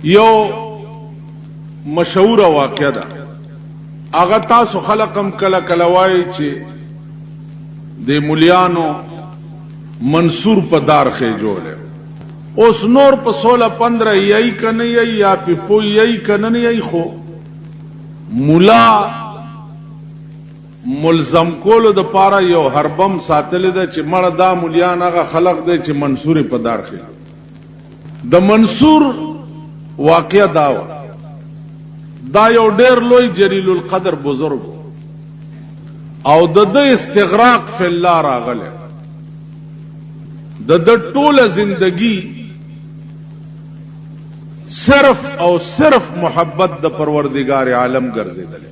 یو مشهور واقعه ده، هغه تاسو خلقم کله کله وایي چې د مولیانو منصور په دار خېجوله اوس نور په 16-15 یی کنه یا په پوی یی کنه یی خو مولا ملزم کولو د پاره یو حربم ساتل ده چې مړه دا مولیان هغه خلق دی چې منصور په دار خې. د منصور واقعه دا یو ډیر لوی جلیل القدر بزرگ او د استغراق فی الله راغله، د ټوله زندگی صرف او صرف محبت د پروردگار عالم ګرځیدل.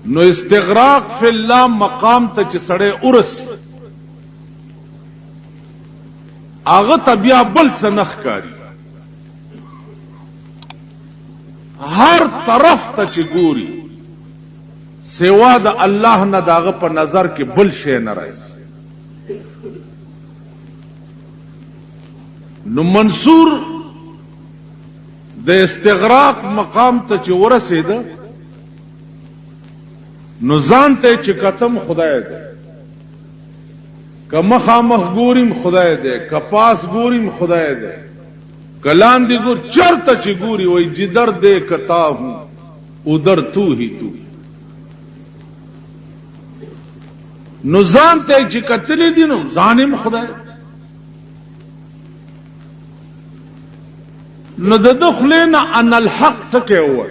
نو استغراق فی الله مقام ته چې سړی ورسی هغه ته بیا بل څه نه ښکاري، هر طرف ته چې ګوري سوا د الله نه داغه په نظر کې بل شی نه راځي. نو منصور د استغراق مقام ته چې ورسېده نو ځان ته چې کتم خدای دی، که مخامخ ګوریم خدای دی، که پاس ګوریم خدای دی، کلام دی ګور چرته چې ګوري وای جدر دے کتا ہوں ادھر تو ہی تو. نو ځان ته چې کتلې دي نو ځانم خدای. نو د دخلنا ان الحق ټکه و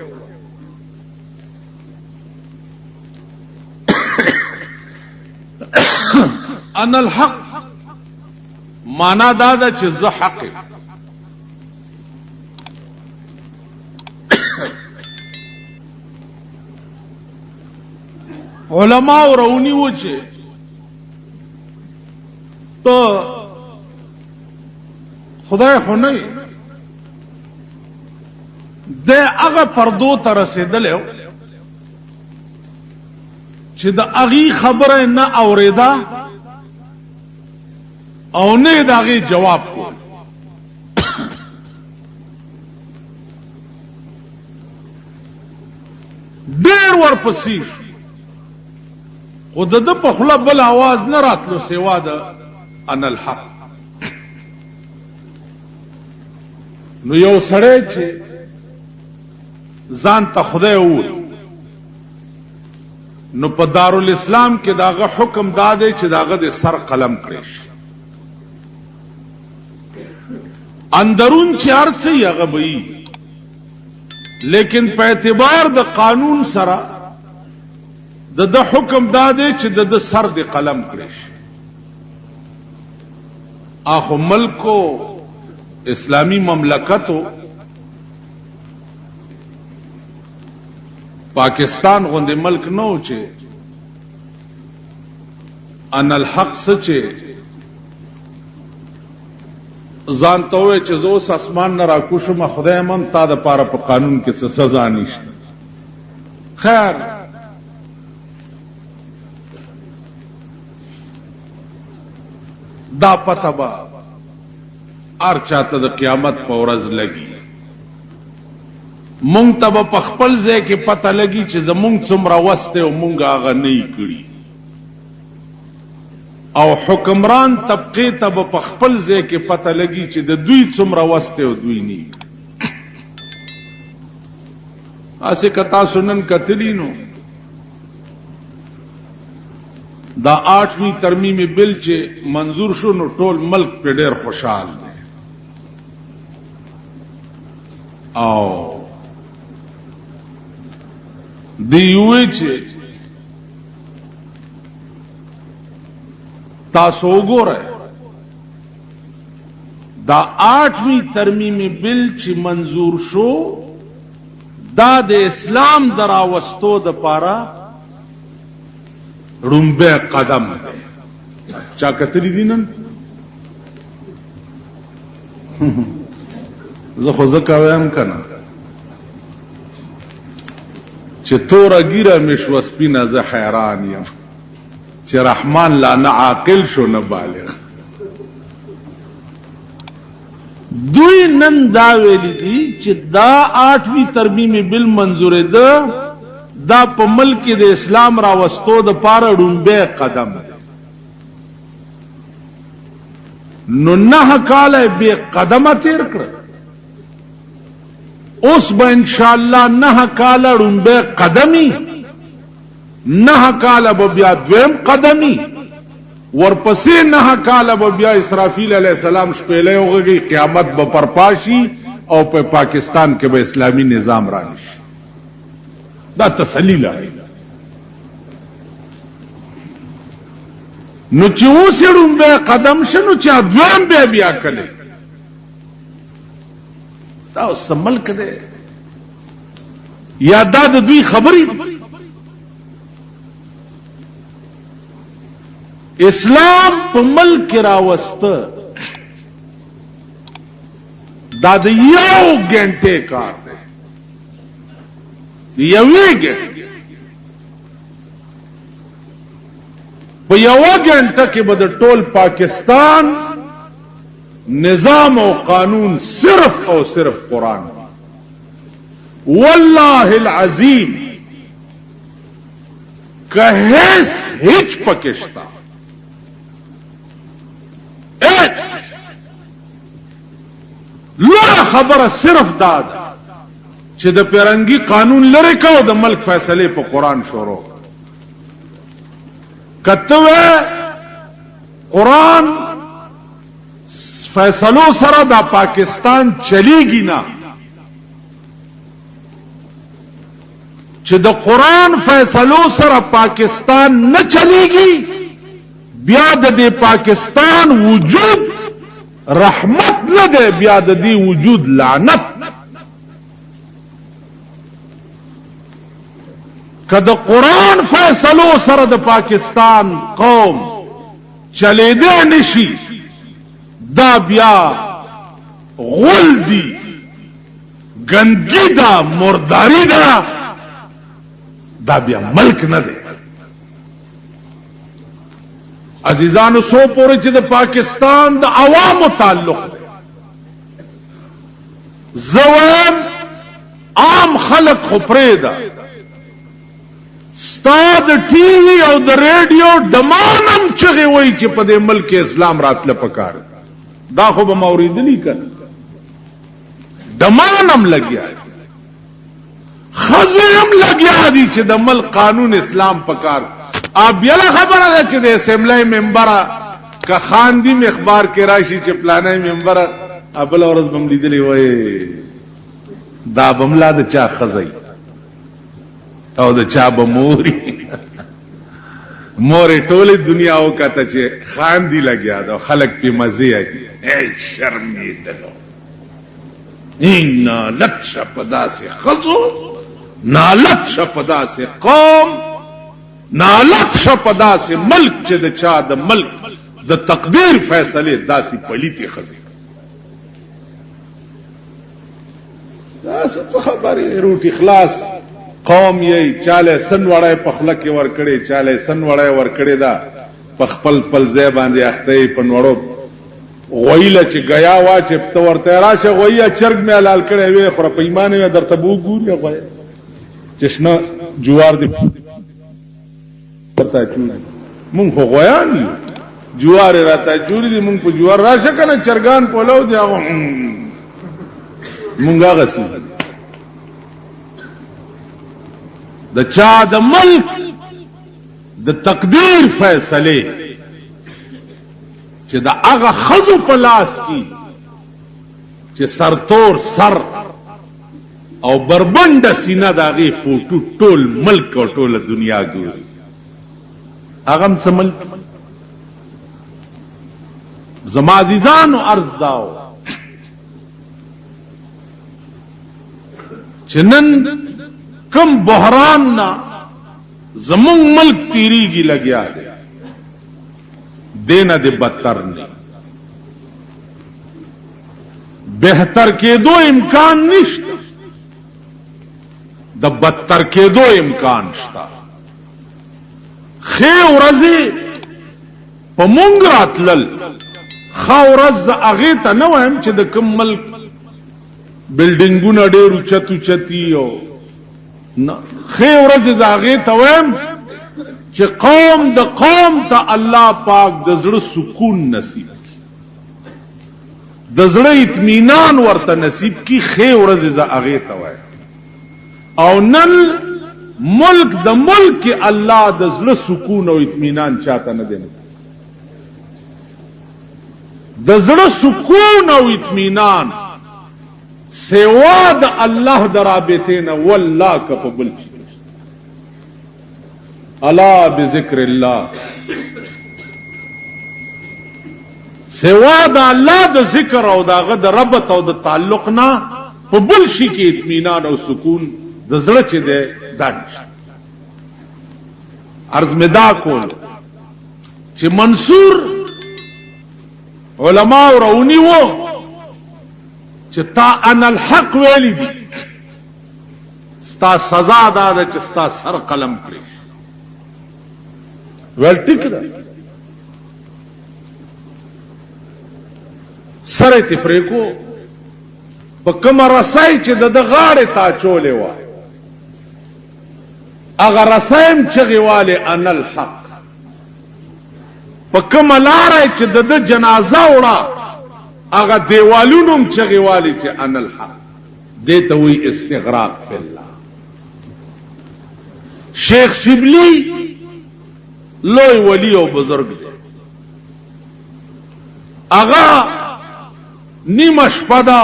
ان الحق معنا دا ده چې زه حق. علماء رونی و چې تو خدای خو نه د هغه پردو ته رسېدلی چې د هغې خبره نه اورېده او نه د هغې جواب کول. ډېر ورپسې شو خو د ده په خوله بل اواز نه راتلو سوا د ان الحق. نو یو سړی چې ځان ته خدای ووایي نو په دارالاسلام کې داغه حکم دا دی چې داغه د سر قلم کړی شي. اندرون چې هر څه یې هغه به وي، لیکن په اعتبار د قانون سره د حکم دا دی چې د سر د قلم کړی شي. اخو ملکو اسلامی مملکتو پاکستان غوندې ملک نه و چې ان الحق څه چې ځان ته ووایي چې زه اوس اسمان نه راکوشم خدای هم تا دپاره په قانون کې څه سزا نشته. خیر دا پته به هر چاته د قیامت په ورځ لګي. مونږ ته به په خپل ځای کې پته لګي چې زمونږ څومره وس دی او مونږ هغه نه یې کړي، او حکمران طبقې ته به په خپل ځای کې پته لګي چې د دوی څومره وس دی او دوی نه یې. هسې که تاسو نن کتلي نو دا 8ویں ترمیمي بل چې منظور شو نو ټول ملک په ډېر خوشحال دی. او دی وی چې تاسو وګورئ دا 8ویں ترمیمي بل چې منظور شو دا د اسلام دراوستو د پاره رومبه قدم دی. چا کتلی دی نن؟ زه خو ځکه وایم که نه چې توره ګیره مې شوه سپینه زه حیران یم چې رحمان لا نه عاقل شو نه بالغ. دوی نن دا ویلی دي چې دا 8وی ترمیم بل منظور ده دا په ملک د اسلام راوستو د پاره ډومبه قدم نو 9 کاله به قدمه تیر کړ اوس به ان شاء الله 9 کاله ډومبه قدمي 9 کاله به بیا دویم قدمي ورپسې 9 کاله به بیا اسرافیل علیہ السلام شپېلې وغږي قیامت به پرپاشي او په پاکستان کې به اسلامی نظام راشي دا تسلی لري نو چې اوسړم به قدم شنو چې ځوان به بیا کړي دا سمل کده یا دا د دوی خبري اسلام په ملک راوسته دا د یو غنټه کار دی یوې غنټه په یو غنټه کې به د ټول پاکستان نظام او قانون صرف او صرف قرآن والله العظیم که هیڅ پکشتا لوړه خبره صرف دا ده چې د پیرنګي قانون لري کو د ملک فیصله په قرآن شروع کتوه قرآن فیصلو سره دا پاکستان چلیږي نه چې د قرآن فیصلو سره پاکستان نه چلیږي بیا د پاکستان وجود رحمت نه ده بیا د دې وجود لعنت کله قرآن فیصلو سره د پاکستان قوم چلیدې نشي دا بیا غول دی گندگی دا مرداری دا بیا ملک نه ده عزیزانو سو پوری چې د پاکستان د عوامو تعلق ده زوام عام خلق خو پریدا ستا د ټي وي او د ریډیو دمانم چغې وای چې په دې ملک اسلام راتله پکار دا خو به موریدلی کړه دمانم لګیا خزم لګیا دي چې د ملک قانون اسلام پکار اب یلا خبره ده چې د اسمبلی ممبره که خاندي اخبار کې راشي چې پلانای ممبره ابل اورز بم لیدلی وای دا بملا د چا خزای او د چا بموري مورې ټوله دنیا وکړه چې خاندي لګیا دا خلک په مزه کوي اے شرمېدلو ان لطش پداسه خزو نالت شپداسه قوم نالت شپداسه ملک چې د چا د ملک د تقدیر فیصله داسي پلیتی خزي دا څه خبرې روټي خلاص قوم یې چاله سن وړای په خلک ور کړي چاله سن وړای ور کړي دا په خپل خپل ځای باندې اخته په نوړو غویله چې غیا وا چې تو ورته راشه غویا چرګ مې حلال کړي وي خو په ایمان مې درته بو ګوري غویا چشنه جوار دی پتا چونه مونږ خو غویان جوار راته جوړی دی مونږ په جوار راشه کنه چرګان پولو دی هغه مونږه غسی د چا د ملک د تقدیر فیصله چې دا هغه خزو په لاس کې چې سرتور سر او بربنده سینه دا غي فوټو ټول ملک او ټول دنیا ګوري هغه سمل زما عزیزانو عرض داو چې نن کم بحران نا زمون ملک تیریږي لګیا دی دینا دی بدتر نہیں بہتر کے دو امکان نشتا د بدتر کے دو امکان شتا خی ورځي په مونږ راتلل خاورز هغه ته نه وایم چې د کوم ملک بلډینګونه ډېر اوچت اوچتي او نه خې ورځ هغه ته وایم چې قوم د قوم ته الله پاک د زړه سکون نصیب د زړه اطمینان ورته نصیب کی خې ورځ هغه ته وایم او نن ملک د ملک الله د زړه سکون او اطمینان چاته نه دی د زړه سکون او اطمینان سوا د الله د رابطې نه والله کفبل الا بذکر الله سوا د الله د ذکر او دغه د ربط او د تعلق نه په بل شي کې اطمینان او سکون د زړه چې ده دانش عرض مدا کول چې منصور علماء رونی وو چې تا ان الحق ویلی دي ستا سزا دا چې ستا سر قلم کړی ول ټیک ده سره تی پریکو په کومه رسای چې د غاړې تا چولې و اگر رسایم چغیواله ان الحق په کومه لارې چې د جنازه وړه هغه دیوالونو چغیواله چې ان الحق دته وی استغراق فی الله شیخ شبلی لوی ولی او بزرگ دی هغه نیمه شپه دا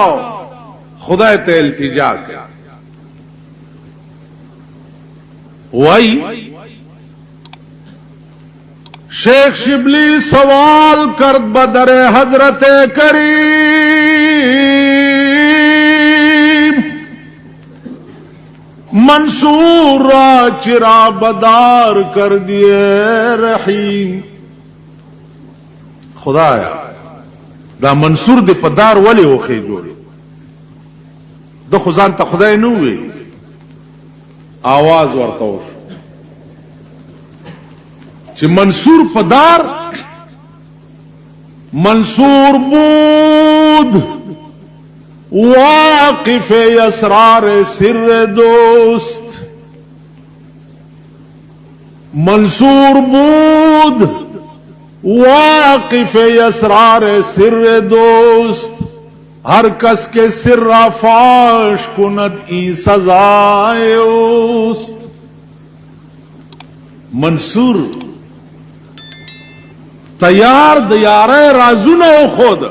خدای ته التجا کړ وای شیخ شبلی سوال کرد بدر حضرت کریم منصور را چرا بدار کر دیے رحیم خدایا دا منصور دی پدار ولی وخی جوړي د خدان ته خدای نو وی आवाज ورته وشو چې منصور پدار منصور بود واقف اسرار سر دوست منصور بود واقف اسرار سر دوست ہر کس کے سر فاش کند ای سزائے اوست منصور تیار دیارے رازونه خود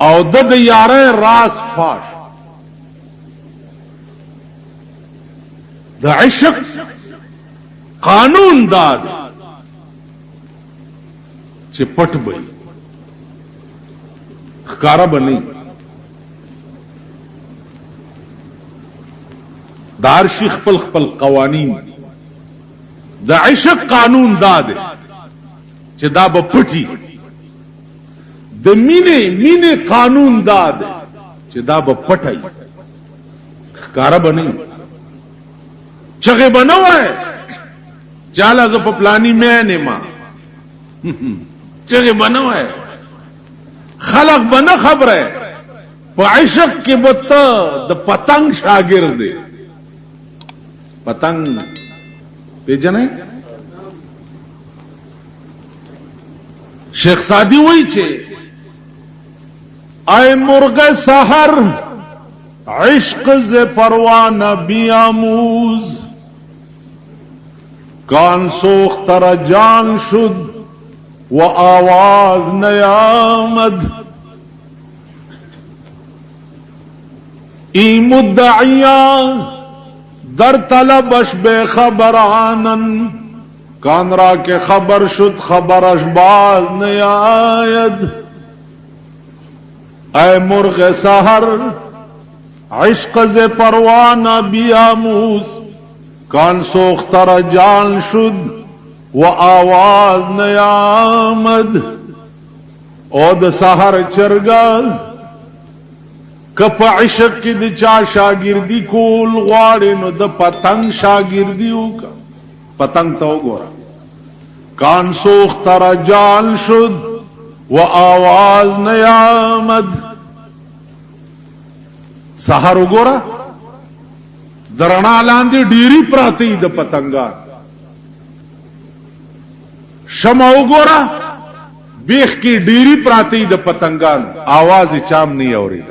او د دیارے راز فاش د عشق قانون داد چې پټ بئی خکارا بنی دارشی خپل خپل قوانین د عشق قانون داد چې دا به پټي د مینه قانون داد چې دا به پټي خکارا بنی چغه بنوای چاله ز په پلانی مې نه ما چغه بنوای خلق بنه خبره په عشق کې بوته د پتنګ شاګرد دی پتنګ پیژنې شیخ سادی وایي چې آئے مرغ سحر عشق ز پروانہ بیاموز کان سوختر جان شد و آواز نیامد ای مدعیان در طلبش بے خبرانن کان را کے خبر شد خبرش باز نیاید اے مرغ سحر عشق ز پروانہ بیاموز کان سوختر جان شد و آواز نیامد او د سحر چرگا کپ عشق کی د چا شاگردی کول غواړي نو د پتنګ شاگردی وکا پتنګ ته وګوره کان سوخت رجال شد و آواز نیامد. سحر وګوره درنا لاندې ډیری پراتی د پتنګان. شمع وګوره بیخ کی ډیری پراتی د پتنګان، आवाज چام نه اوري.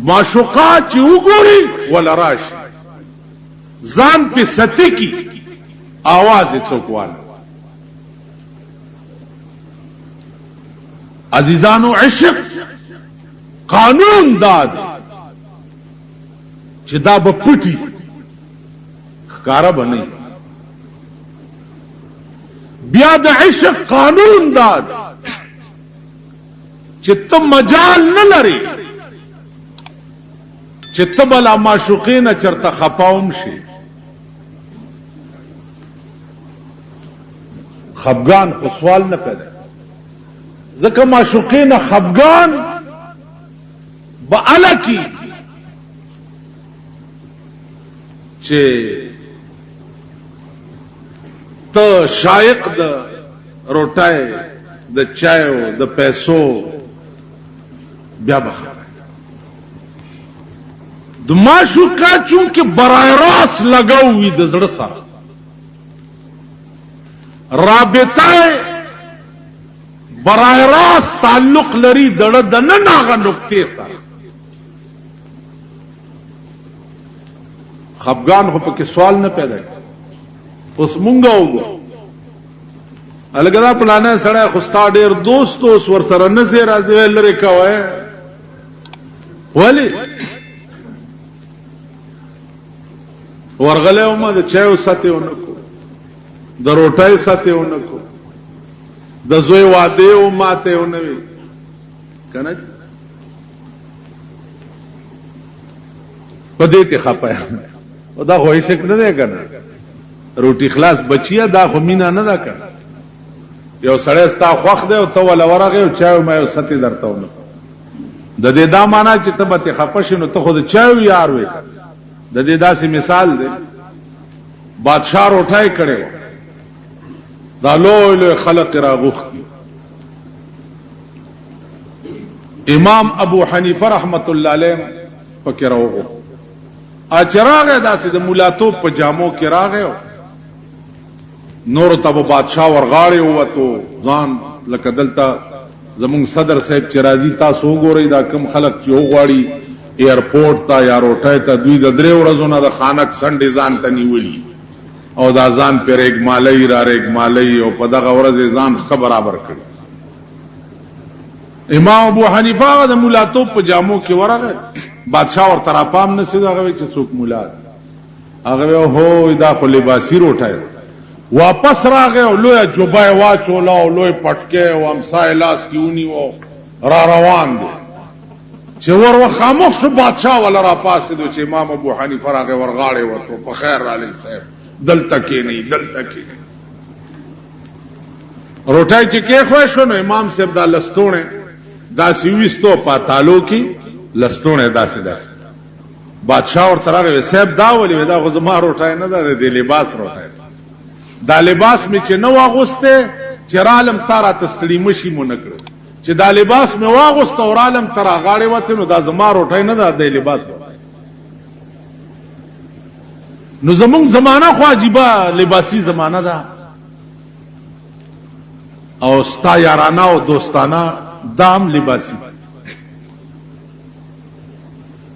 معشوقات چې وګوري ولا راشي ځان په ستی کی आवाज څوکوال. عزیزانو عشق قانون داد چې دا به پټي ښکارا بنئ. بیا د عشق قانون داد چې ته مجال نه لري چې ته بلا معشوقین چرته خپاوم شي. خفګان خو سوال نه پیدا، ځکه معشوقین خفګان به الکی چې ته شایق د روټای د چایو د پیسو بیا بخار د معشوقه چونکه برای راست لګاو وي د زړه سره رابطه برای راست تعلق لري دړه د نن هغه نقطې سره. خفګان خو پکې سوال نه پیدا کوي. اوس مونږ وګورو الګدا پلانه سره خوستا ډیر دوست اوس ور سره نه زی راځي لري کوي ولی ورغله ما د چایو ساتهونکو د روټای ساتهونکو د زوی واده او ماته ونوي کنه پدې ته خپه او دا هوښ نه دی کنه. روټي خلاص بچیا دا خو مینا نه دا کنه. یو سړی ستا خوخ دی او ته ولا ورغه او چایو ما یو ساتي درته ونه د دې دا معنا چې ته به خپه شې نو ته خو د چایو یار وې. د دې داسې مثال دی بادشاہ روټای کړي دا لوی خلق را غوښتي. امام ابو حنیفه رحمت الله علیه پکې راوغو اچراغه داسې د مولاتو په جامو کې راغی نور ته بادشاہ ورغاړي وته ځان لکه دلته زمون صدر صاحب چې راځي تاسو وګورئ دا کم خلق چې وغواړي ایرپورټ ته یا روټای ته دوی د درې ورځو نه د خانک سنډې ځان ته نیولي او دا ځان پر اګمالي را اګمالي او په دغه ورځ ځان برابر کړي. امام ابو حنیفه د مولاتو په جامو کې ورغه بادشاہ ور تراپام نه سیدا غوي چې څوک مولا هغه هو دا خو لباسي روټای واپس راغه او لوی جوبای واچولا او لوی پټکه او امسای لاس کیونی او را روان دي چې ور خاموش بادشاہ ولا را پاسه دو چې امام ابو حنیفه راغه ورغاړي ورته په خیر علی صاحب دلته کې نه دلته کې روټای چې کې خو شنو امام صاحب دا لستونه دا سیوستو پاتالو کې لستونه داسې بادشاہ ور ترغه صاحب دا ولې دا خو زما روټای نه ده د لباس روټای دا لباس می چې نو واغسته چې عالم تارا تسلی مشي مونږ کړ چې دا لباس می واغسته او عالم ترا غاړي وته نو دا زما روټای نه ده د لباس نو زمونږ زمانہ خو عجیبه لباسي زمانہ ده او ستا یارانه او دوستانه دام لباسي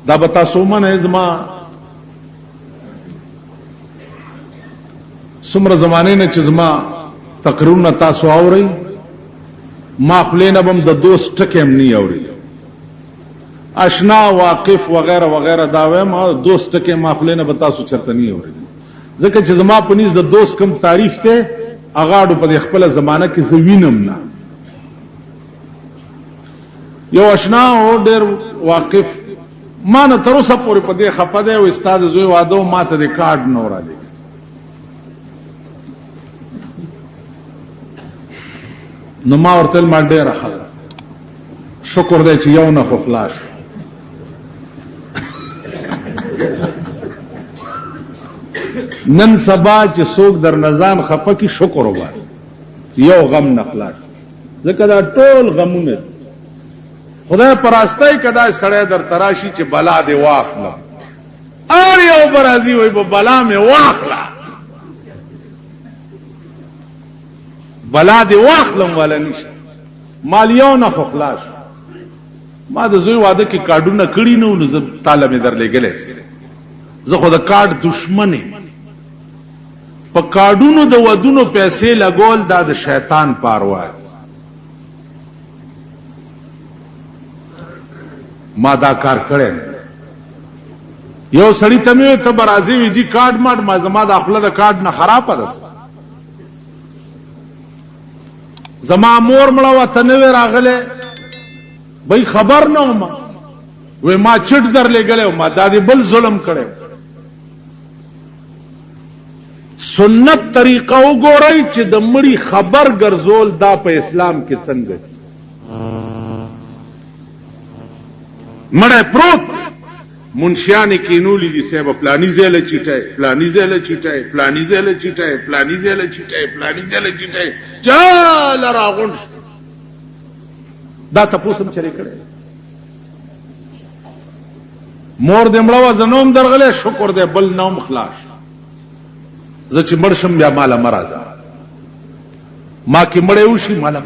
دا بتا سومن زما سمره زمانه نه چې زما تقریرونه تاسو اوري ما خپلینه بم د دوست ټکم نه اوري آشنا واقف وغیرہ وغیرہ دا وایم دوست ټکه ما خپلینه به تاسو چرته نه اوري ځکه چې زما پنيز د دوست کم تعریف ته اغاړو په خپل زمانہ کې زوینم نه یو آشنا او ډېر واقف ما نه تر اوسه پورې په دې خپه دی او استاد زوی واده ما ته د کارت نه راځي نو ما ورته ما ډېر ښه شکر دی چې یو نه خو خلاص نن سبا چې څوک در نزان خفه کی شکر وباس یو غم نخلاص ځکه دا ټول غمونه خدای پراستای کدا سړی در تراشی چې بلا دی واخلا اور یو برازي وي په بلا می واخلا بلا دی واخلم ولا نشته مالیو نه خلاص ما د زوی واده کې کارډونه کړی نو زه تعالی می در لګلې زه خو د کارډ دشمن په کارډونو د ودونو پیسې لګول دا د شیطان پاروا ما دا کار کړی یو سړی ته مې ته برازي وی جی کارډ ماټ ما زما د خپل د کارډ نه خراب پدس زما مور مړه وته نه راغله بھئی خبر نه ما وې ما چټ در لګلې ما دادی بل ظلم کړي سنت طریقه وګورئ چې د مړي خبر ګرځول دا په اسلام کې څنګه مړه پروت منشیان کینولی دي سبب پلانی زله چټه پلانی زله چټه پلانی زله چټه پلانی زله چټه پلانی زله چټه چال راغون دا تاسو هم چره کړه مور دې مړه زنوم درغله شکر دې بل نوم خلاص زه چې مرشم بیا مالا مرازا ما کې مړې وشي مالا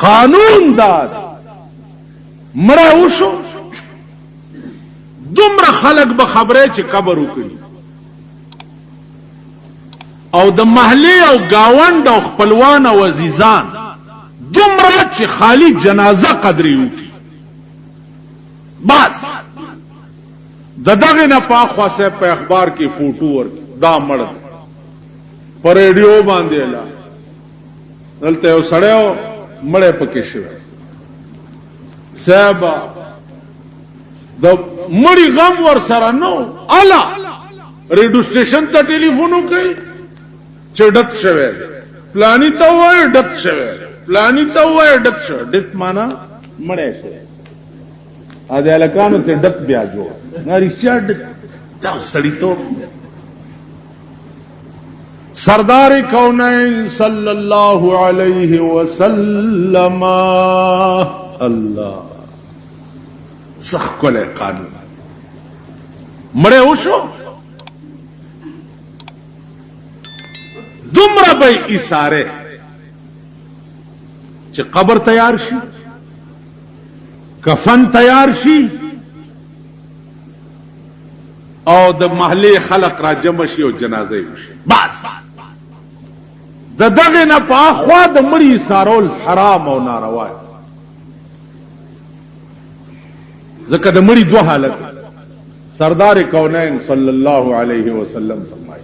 قانون داد مړه وشو دومره خلق به خبره چې قبر وکړي او د محله او گاوند او خپلوان او عزیزان دومره چې خالی جنازه قدرې وکړي بس د دغه نه پاخوا سه په اخبار کې فوټو ور دا مړ پر ریډیو باندې لا دلته یو سړیو مړې پکې شو صاحب د مړی غم ور سره نو الا ریډیو سټیشن ته ټلیفون وکړي چې ډت شوه پلانی ته وای ډت شوه پلانی ته وای ډت شوه ډت معنا مړې شوه ا دې الکانو ته ډت بیا جو نریشا ډت دا سړی ته سردار کونین صلی الله علیه وسلم الله سخت له قانون مړې وشو دومره به اشاره چې قبر تیار شي کفن تیار شي او د محله خلق را جمع شي او جنازه وشي بس د دغه نه په خوا د مړي سارول حرام او ناروا ځکه د مړي دوه حالت سردار کونین صلی الله علیه وسلم فرمایي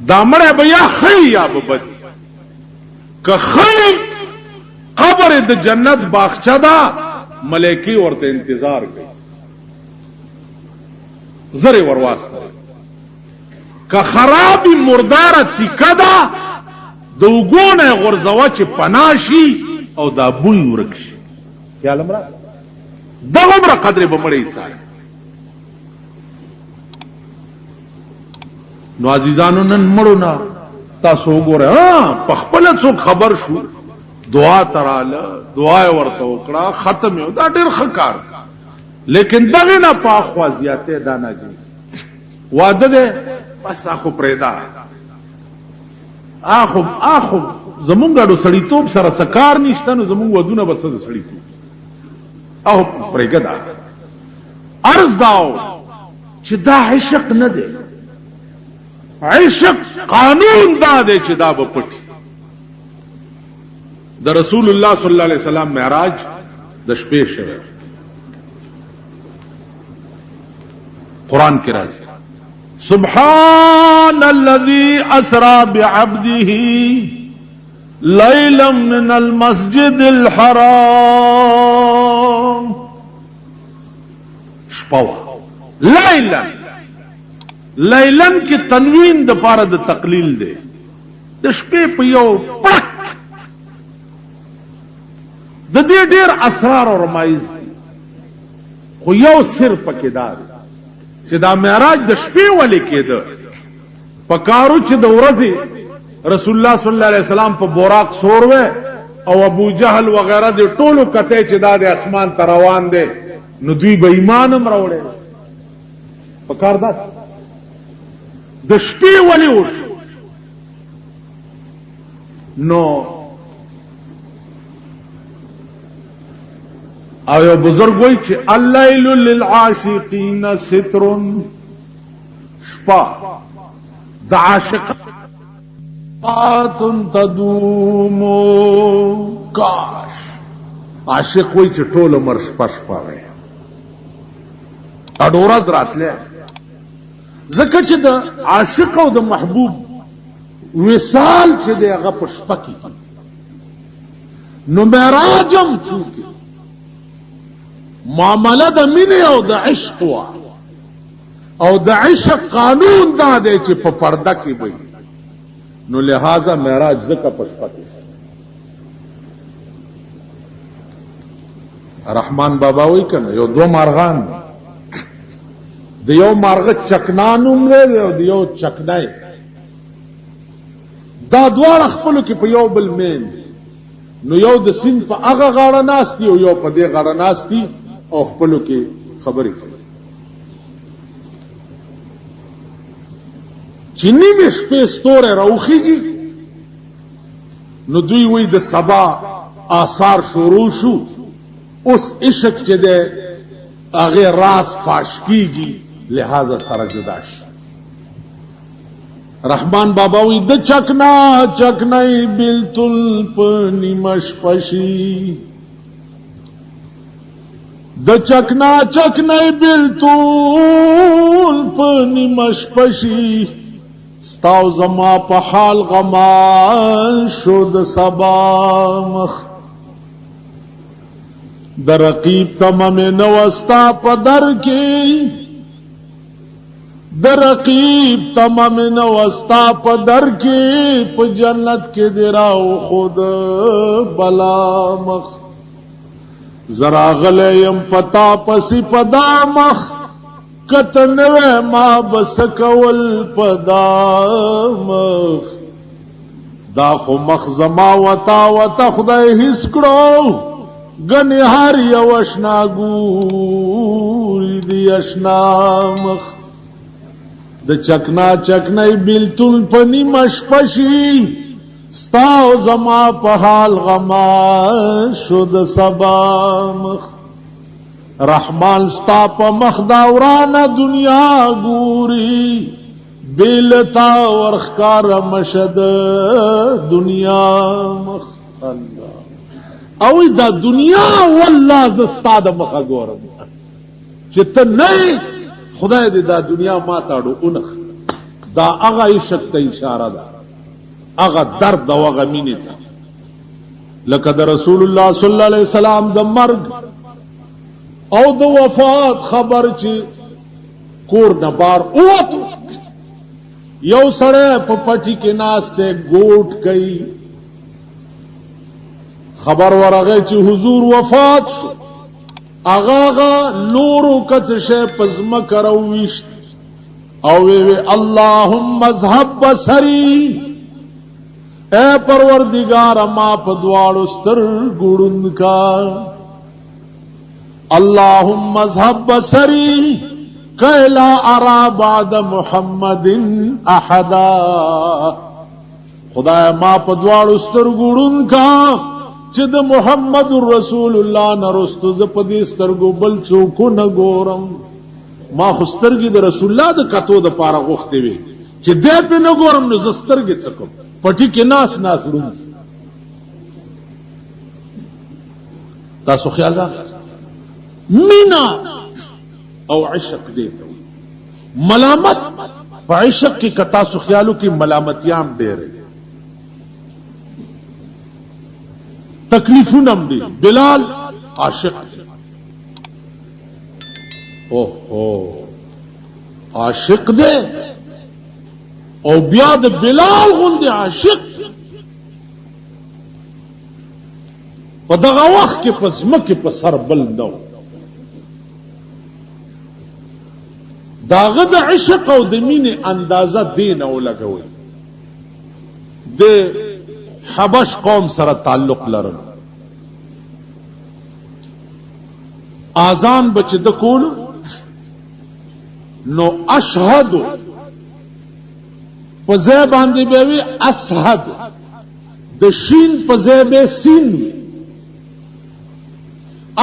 دا مړی به یا خی یا به بد که خی قبر د جنت باغچه ده ملائکی ورته انتظار کوي زره ورواستره که خراب مردار تیکه ده د وګونه غرزوا چې پناشي او دا بوی ورکشي خیال امره دغه عمر قدر به مړی سای نو عزیزانو نن مړو نه تاسو وګوره په خپل څوک خبر شو دعا تراله دعا ورته وکړه ختم یو دا ډېر ښه کار لیکن دغه نه په خوا زیاته دانا جی واده ده بس اخو پرېدا اخو زمونږ ډو سړیتوب سره څکار نشته نو زمونږ ودونه بس د سړیتوب او پرېګدا عرض داو چې دا عشق نه دی عشق قانون دا دی چې دا به پټي د رسول الله صلی الله علیه وسلم معراج د شپې شوه قرآن کی راضی سبحان الذي اسرا بعبده ليلا من المسجد الحرام شپوا لیلا لیلن کی تنوین د پاره د تقلیل دی د شپې په یو پړک د دې ډېر اسرار او رمایز خو یو سر پکې دا چې دا معراج د شپې ولې کېده پکارو چې د ورځې رسول الله صلی الله علیه وسلم په براق سور و او ابو جهل وغیرہ د ټولو کته چې دا د اسمان ته روان دي نو دوی به ایمان هم راوړي پکار دا د شپې ولې وشو نو او یو بزرگ وای چې الليل للعاشقین ستر شپه د عاشقات تدوم کاش عاشق وای چې ټول عمر شپه شپه وای اډورز راتله زکه چې د عاشق او د محبوب وصال چې د هغه په شپه کې نو معراجم چوکي معامله د مینې او د عشق وا او د عشق قانون دا دی چې په پرده کې وي نو لہذا معراج زکه په شپه کې رحمان بابا وی کنه یو دو مارغان د یو مارغه چکنانوم دی او د یو چکنای دا دواړه خپل کې په یو بل مین نو یو د سین په هغه غاړه ناشتي او یو په دې غاړه ناشتي او خپل کې خبرې کوي چې نیمه شپه ستوره راوخیږي نو دوی وی د سبا آثار شروع شو اوس عشق چې ده هغه راز فاش کیږي لہذا سره جدا شي رحمان بابا وی د چکنا چکنای بلتل پنی مشپشی د چکنا چکنای بلتل پنی مشپشی ستاو زما په حال غما شد سبا مخ در رقیب تمام نوستا په در کې در رقیب تمام نوستا په در کې په جنت کې دراو خود بلا مخ زرا غلیم پتا پسی پدا مخ کتنوے ما بس کول پدا مخ دا خو مخ زما وتا وتا خدای هیڅ کړو گنی هر یو اشنا ګوري دی اشنا مخ د چکنا چکنای بلتل پنی مشپشی ستاو زما په حال غما شد سبا مخ رحمان ستا په مخ دا ورانه دنیا ګوري بیلتا ورخکار مشد دنیا مخ الله او دا دنیا والله زستا د مخه ګورم چې ته نه خدای دې دا دنیا ما تاړو اونخ دا هغه عشق ته اشاره ده هغه درد او هغه مینې ته لکه د رسول الله صلی الله علیه وسلم د مرګ او د وفات خبر چې کور نه بار اوت یو سړی په پټی کې ناسته ګوټ کوي خبر ورغه چې حضور وفات شو اغاغا نورو کت شے پزم کرویشت او وی اللہم اذهب بصری اے پروردگار ما پدوارو ستر گوڑن کا اللہم اذهب بصری کہ لا ارا بعد محمد احدا خدا ما پدوارو ستر گوڑن کا چې د محمد رسول الله نرستو ز پدې سترګو بل څوک نه ګورم ما خسترګي د رسول الله د کتو د پاره غوښتې وي چې دې په نه ګورم نو زسترګي څکم پټي کې ناس ناس لوم تاسو خیال را مینا او عشق دې ملامت په عشق کې کتا سو خیالو کې ملامتيام ډېر تکلیفونم دی بلال عاشق اوہو عاشق دے او بیا د بلال غوندې عاشق په دغه وخت کې په ځمکې په سر بل نو داغه د عشق او د مینې اندازه دین او لګوي د حبش قوم سره تعلق لرل اذان بچ د کول نو اشهد په ځای باندې به وي اشهد د شین په ځای به سین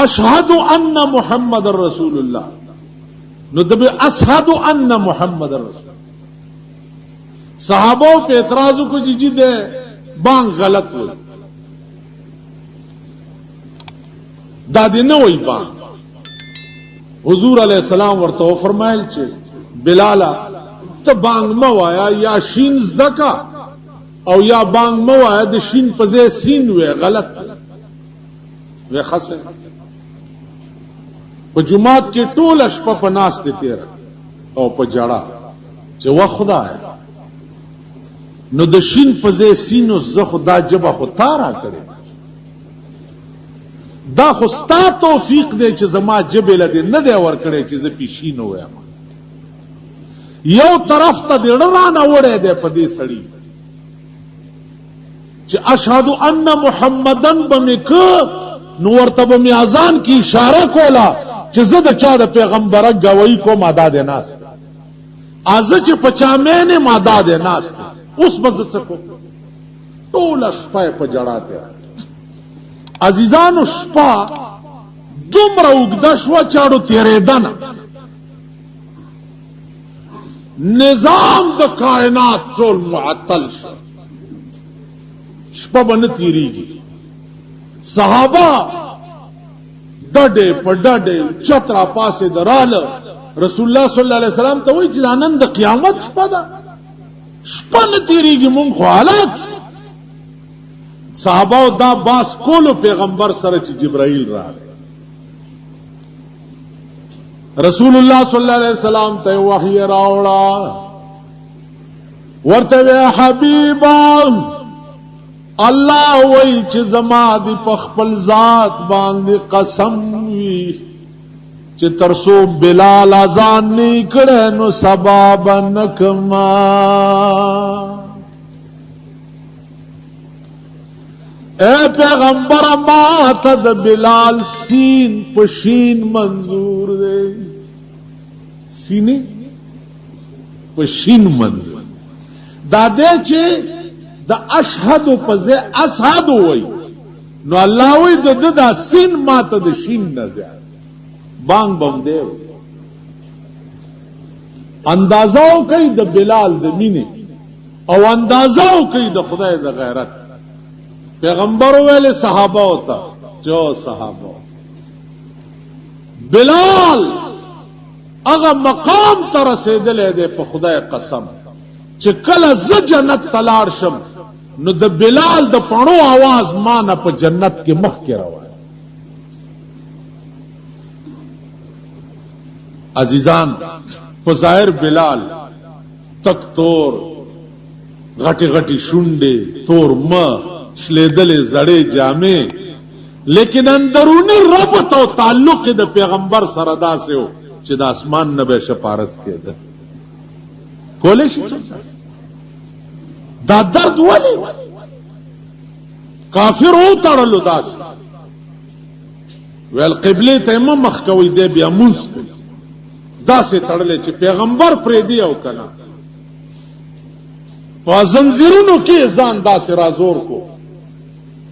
اشهد ان محمد رسول الله نو د به اشهد ان محمد رسول صحابه په اعتراض کو جی ده بانگ غلط وي دا دې نه وي بانگ حضور علیہ السلام ورته فرمایل چې بلال ته بانگ مو وایا یا شین زدکا او یا بانگ مو وایا د شین په ځای سین وي غلط وي خاصه په جمعات کې ټول شپه په ناس دي تیر او په جړه چې وا خدای نو د شین په ځای سینو زه خدا جبه خو تارا کړي دا خو ستا توفیق دی چې زما جبه لدی نه دی ور کړی چې زه پیشینو وایم یو طرف ته د رانه وړه دی په دې سړی چې اشهد ان محمدن بمک نو ورته به اذان کی اشاره کولا چې زه د چا د پیغمبره گواہی کوم ادا ده ناس از چې پچا مې نه ماده ده ناس اوس بز څه کو ټول شپه په جړاته عزیزانو شپه دومره وګدا شو چاړو تیرې دنه نظام د کائنات ټول معطل شو شپه باندې تیریږي صحابه ډډه په ډډه چترا پاسه دراله رسول الله صلی الله علیه وسلم ته وایي چې نن د قیامت شپه ده شپه نه تیریږي مونږ خو حالات صحابه دا باس کولو پیغمبر سره چې جبرائیل راغی رسول الله صلی الله علیه وسلم ته وحی راوړه ورته حبیبا الله وای چې زما دی په خپل ذات باندې قسم وی چې ترسو بلال اذان نه کړه نو سبب نکما اے پیغمبر ما ته د بلال سین پشین منظور دی سینه پشین منظور دا دې چې د اشهد په ځای اسهد وای نو الله وای د دا سین ماته د شین نه زیات بانګ بم دی اندازو کوي د بلال د مینې او اندازو کوي د خدای د غیرت پیغمبر ویل صحابه ہوتا جو صحابه بلال هغه مقام ته رسیدلې ده په خدای قسم چې کله ز جنت تلاړ شم نو د بلال د پڼو आवाज ما نه په جنت کې مخ کې راوړ عزیزان په ظاهر بلال تک تور غټي غټي شونډې تور مخ شلیدلې زړې جامې لیکن اندرونی ربط او تعلق د پیغمبر سره داسې و چې د اسمان نه به شپارس کېده کولې شي دا درد ولی کافر او تړلو داس ویل قبله ته مخ کوي دی بیا مونږ داسې تړلې چې پیغمبر پرې دی او کنه په زنجیرونو کې ځان داسې رازور کو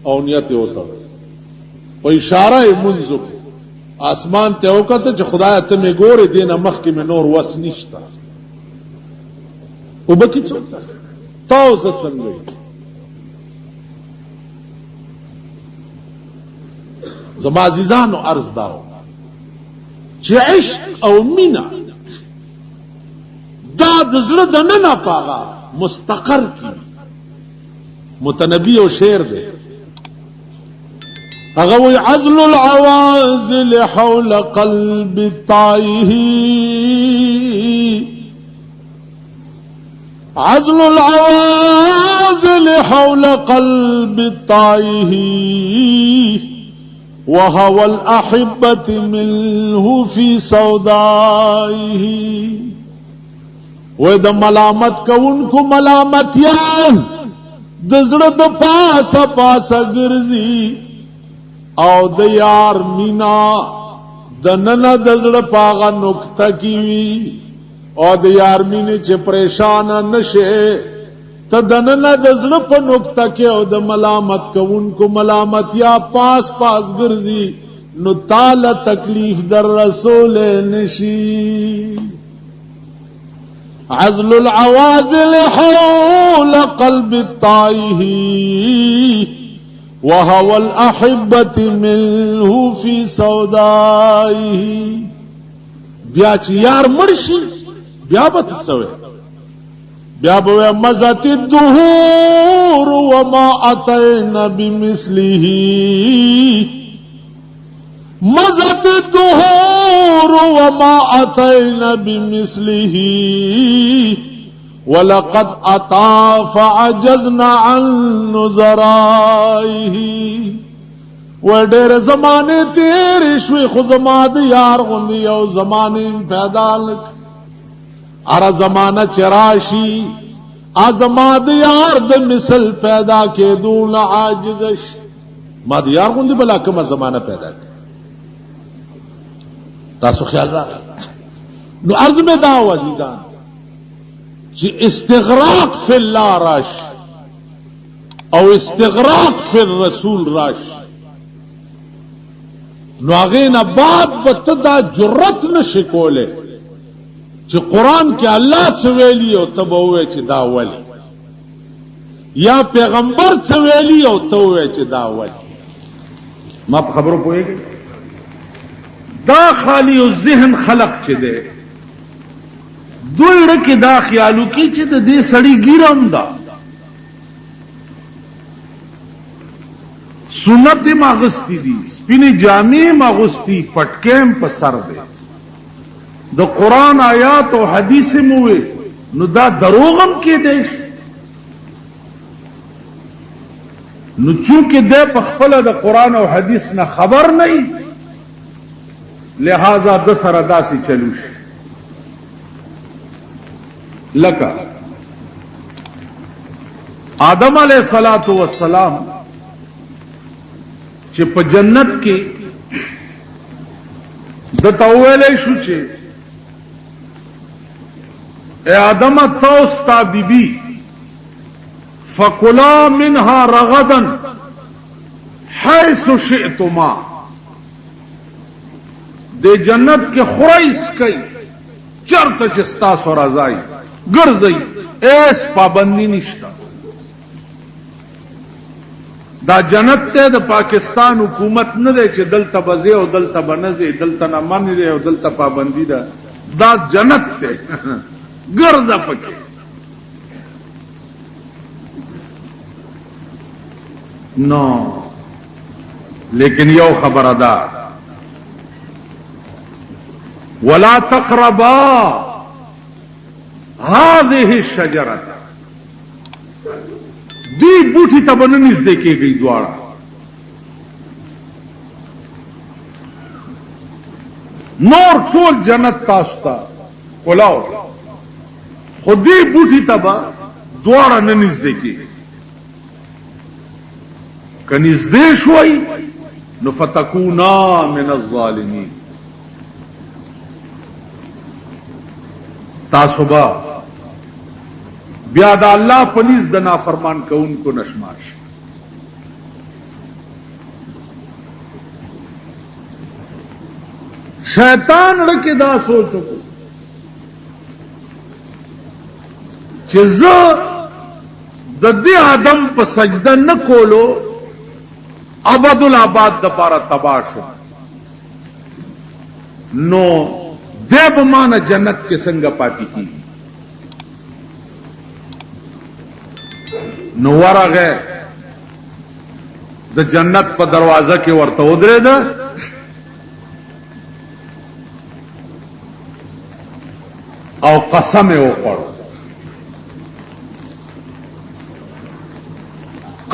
او نیت یې وتړ په اشاره یې مونږ آسمان ته وکړه چې خدای ته مې ګورې دینه مخ کې مې نور وس نشته او بکی څوک تاسو څنګه زما عزیزانو عرض داو چې عشق او مینا دا د زړه د نه پاغه مستقر کی متنبی او شعر دی هغه وی عزل العوازل حول قلب طائه عزل العوازل حول قلب طائه وهوى الأحبة منه في سودائه و د ملامت کوونکو ملامتیان د زړه د پاسه پاسه ګرځي او د یار مینا د نن د زړه پاغه نقطه کی وی او د یار مینه چې پریشان نشه ته د نن د زړه په نقطه کې او د ملامت کوونکو ملامتیا پاس پاس ګرځي نو تعالی تکلیف در رسول نشي عزل العوازل حول قلب الطائه وهو الأحبة منه في سودائه بیا چې یار مرشي بیا به تسوي بیا به مزت الدهور وما أتينا بمثله مزت الدهور وما أتينا بمثله ولقد أتى فعجزنا عن نظرائه وډېر زمانه تیر شوي خو زما د یار غوندي او زمانه پیدا لک ار زمانه چراشی ازما د یار د مثل پیدا کېدو نه عاجزش ما د یار غوندي بلا کومه زمانه پیدا تاسو خیال را نو عرض میں دا وزیدان چې استغراق فی الله راش او استغراق فی الرسول راش نو هغه نه بعد به دا جرأت نشي کوله چې قرآن کې الله څه ویلي او ته به ووایې چې دا ولي یا پیغمبر څه ویلي او ته ووایې چې دا ولي ما په خبرو پوهېږئ دا خالی الذهن خلق چې دی دوی ړکې دا خیالو کې چې د دې سړي ګیرم ده سنت ماغستی دي سپینې جامې ماغستی پټکیم په سر دی د قرآن آیات او حدیث مووي نو دا دروغم کې دی نو چونکې دی په خپله د قرآن او حدیث نه خبر نه لہذا د سره داسې چلو شي لکه آدم علیہ الصلوۃ والسلام چې په جنت کې د توویلې شو چې اے آدم توستا بی بی فکلا منها رغدا حیث شئتما د جنت کې خورئ کوي چرته چې ستاسو رضای ګرځئ ایس پابندی نشته دا جنت ته د پاکستان حکومت نه دی چې دلته بځي او دلته بنځي دلته نه منې دی او دلته پابندی ده دا جنت ته ګرځه پکې نو لیکن یو خبره ده ولا تقربا هذه الشجره دی بوټي ته باندې نږدې کېږي دواړه نور ټول جنت تاسو ته کولاو خو دی بوټي ته به دواړه نه نږدې کېږي که نږدې شوئ نو فتکونا من الظالمین تاسو به بیا د الله پنیز د نافرمان کوونکو نشماش شیطان لکه دا سوچو چې زه د دې آدم په سجده نه کولو ابد الاباد د پاره تباہ شو نو دیب مان جنت کې څنګه پاتې کیږي نو ورغه د جنت په دروازه کې ورته ودرېد او قسم یې وخوړ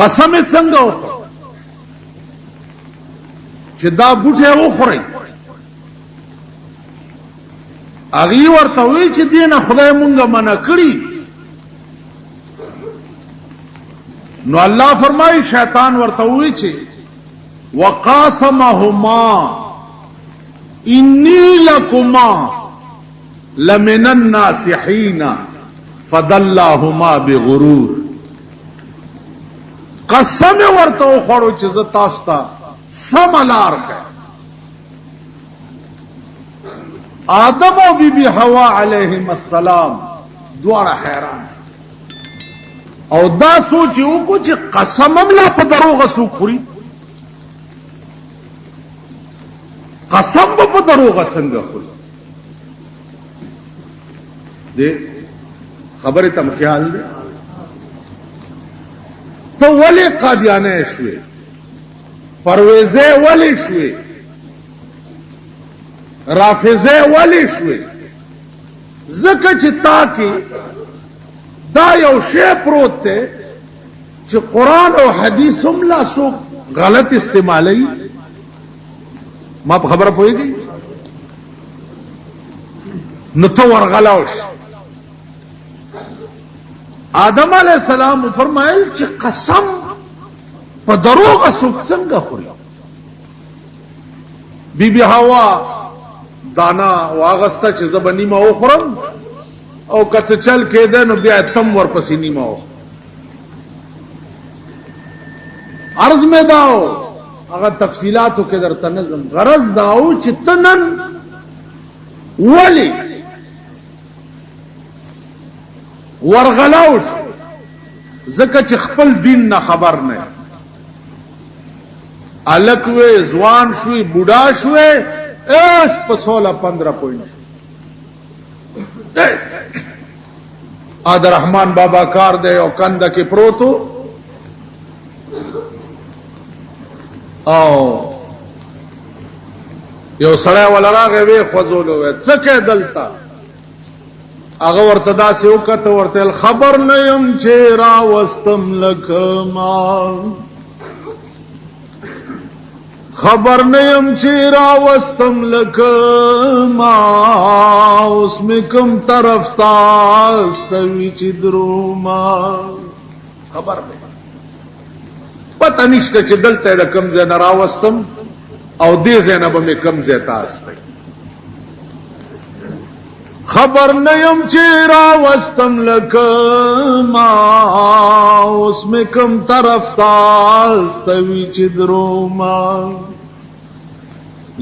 قسم یې څنګه وخوړ چې دا بوټي وخورئ اغي ورته وی چې دینه خدای مونږه منع کړی. نو الله فرمایي شیطان ورته وی چې وقاسمهما انی لکما لمن الناصحین فدلاهما بغرور. قسم ورته وخوړو چې زه تاسو ته سم لار کړم. آدم او بی بی حوا علیہم السلام دواړه حیران او دا سوچ وکړو چې قسم هم لا په دروغه څوک خوري، قسم په دروغه څنګه خوري. دې خبره تم خیال دی. ته ولې قادیانه شوې، پرویزه ولې شوې، رافضه ولې شوې؟ ځکه چې تا کې دا یو شی پروت دی چې قرآن او حدیث هم لا څوک غلط استعمالوي. ما په خبره پوهېږئ؟ نو ته ورغلاو شې. آدم علیہ السلام فرمایل چې قسم په دروغه څوک څنګه خوري. بی بی حوا دانا واغسته چې زه به نیمه وخورم او که څه چل کېده نو بیا تم ورپسې نیمه وخورم. عرض مې داو هغه تفصیلاتو کې درته نظم. غرض داو چې ته نن ولې ورغلاو شو؟ ځکه چې خپل دین نه خبر نه. الک وې ځوان شوې بوډا شوې ایس په 16-15 پوینټ ایس عبد الرحمن بابا کار دی او کنده کې پروتو او یو سړی ولراغه وی خوځولو وې څه کې دلتا هغه ورته داسې وکړه ورته خبر نه يم چې را وستم لکما خبر نیم چې راوستم لکما اوس مې کوم طرف تاستوي چې دروما. خبر مې پته نشته چې دلته د کوم ځای نه راوستم او دې ځای نه به مې کوم ځای تاستوي. خبر نیم چې راوستم لکما اوس مې کوم طرف تاستوي چې دروما.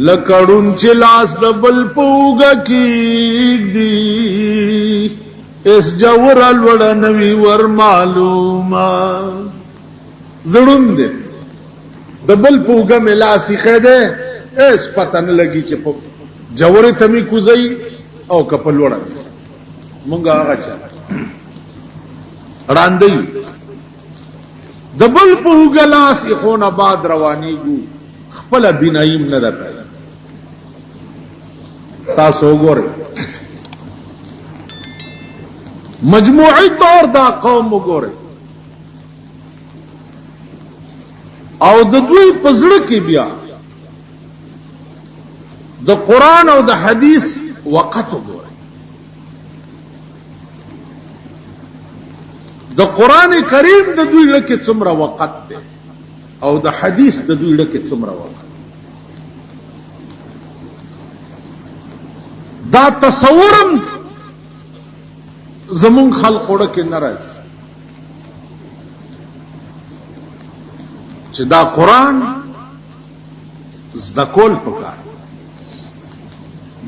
لکړون چې لاس دبل پوګه کېږدي اس جوور الوړ نوي ور معلومه. زړون دې دبل پوګه ملاسي خېده اس پته نه لګي چې په جوور تمي کوزي او کپل وړه مونږه هغه چا راندې دبل پوګه لاس خونه باد روانيږي خپل بنایم نه ده. تاسو وګورئ مجموعي طور دا قوم وګورئ او د دوی پزړه کې بیا د قران او د حدیث وقت وګورئ. د قران کریم د دوی لکه څومره وقت دی او د حدیث د دوی لکه څومره وقت. دا تصورم زمون خلق وړه کې ناراض چې دا قران زده کول پکار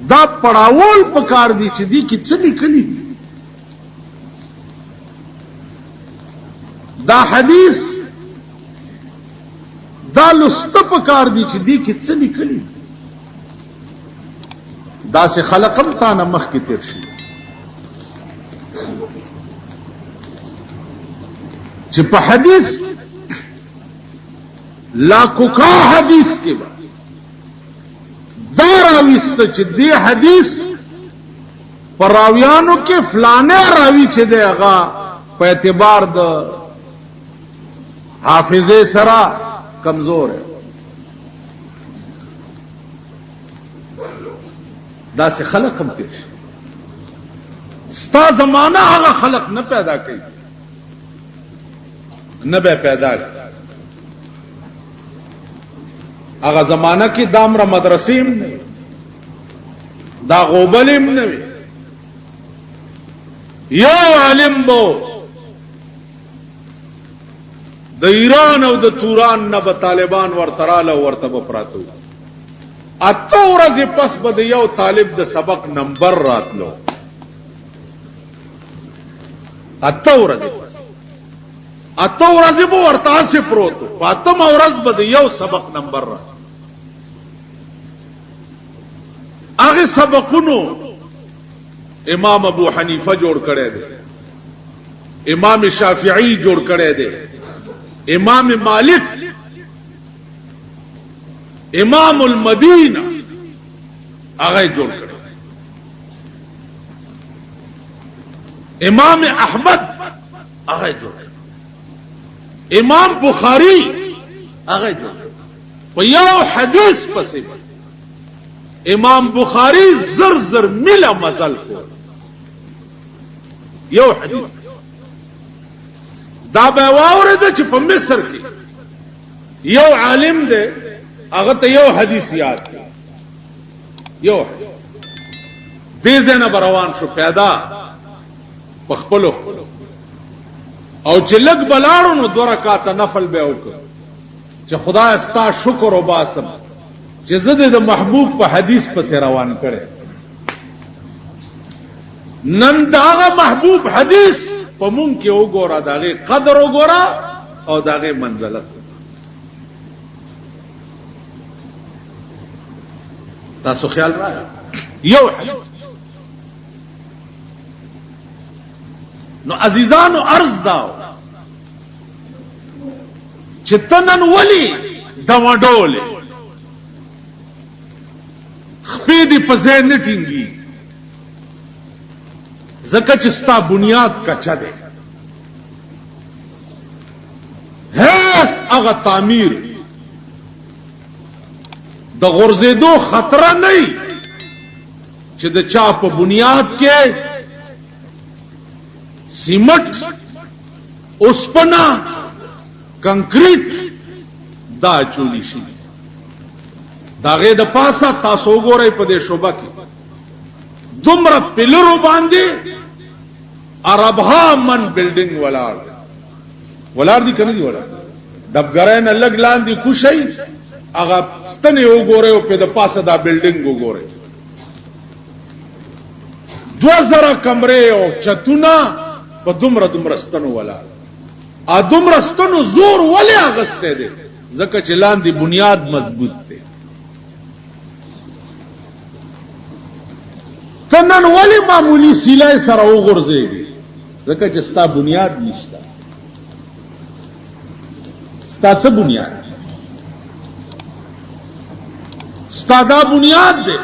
دا پړاول پکار دي چې دي کې څه لیکلي دي. دا حدیث دا لست پکار دي چې دي کې څه لیکلي دي. دا سے خلقم تانا مخ کی تیر شي چې په حدیث لا کوکا حدیث کې با دا راويست چې دی حدیث پر راویانو کې فلانه راوی چې دی هغه په اعتبار د حافظه سره کمزور ہے. دا سے خلق هم تیر شي ستا زمانہ هغه خلق نه پیدا کوي نه به پیدا کوي هغه زمانہ کې دامره مدرسې هم نه دا غوبل هم نه وي یو عالم بو د ایران او د توران نه به طالبان ورتراله ورته به پراتو اته ورځې پس به د یو طالب د سبق نمبر راتلو اته ورځې پس اته ورځې به ورته سي پروتو پاتم ورځ به د یو سبق نمبر راتلو هغه سبقونو امام ابو حنیفه جوړ کړی دی امام شافعی جوړ کړی دی امام مالک امام المدینہ هغه جوړ کړی امام احمد هغه جوړ کړی امام بخاری هغه جوړ کړی په یو حدیث پسې امام بخاری زر مله مزل کو یو حدیث دا به واورید چې په مصر کې یو عالم دی هغه ته یو حدیث یاد دی یو حدیث دې ځنه روان شو پیدا پخپلو او چې لګ بلاړو نو 2 رکعات نفل به وکړ چې خدای استا شکر او باسم چې زه د محبوب په حدیث پسې روان کړي نن داغه محبوب حدیث په مونږ کې وګوره داغه قدر وګوره او داغه منزلت تاسو خیال را یو حدیث نو عزیزانو عرض داو چې تنن ولی دمډولې خپې دې په ځای نه ټینګي زکه چې ستا بنیاد کچا ده هیڅ هغه تعمیر د غرزیدو خطر نه چې د چا په بنیاد کې سیمټ اوسپنا کنکریټ دا چولی شي داغه د پاسه تاسو وګورئ په دې شوبه کې دومره پلرو باندې عربها من بلډینګ ولار دي کنه دي ولار دبګرای نه لګ لاندې کوشي هغه ستنه وګورئ په د پاسه دا بلډینګ وګورئ 2000 کمرې او چتونه په دومره ستنو ولار ا دومره ستنو زور ولې اغسته دي ځکه چې لاندې بنیاد مضبوط دی تنن ولی معمولی سیلای سره وګرځي ځکه چې ستا بنیاد نشته ستا څه بنیاد ستا دا بنیاد دی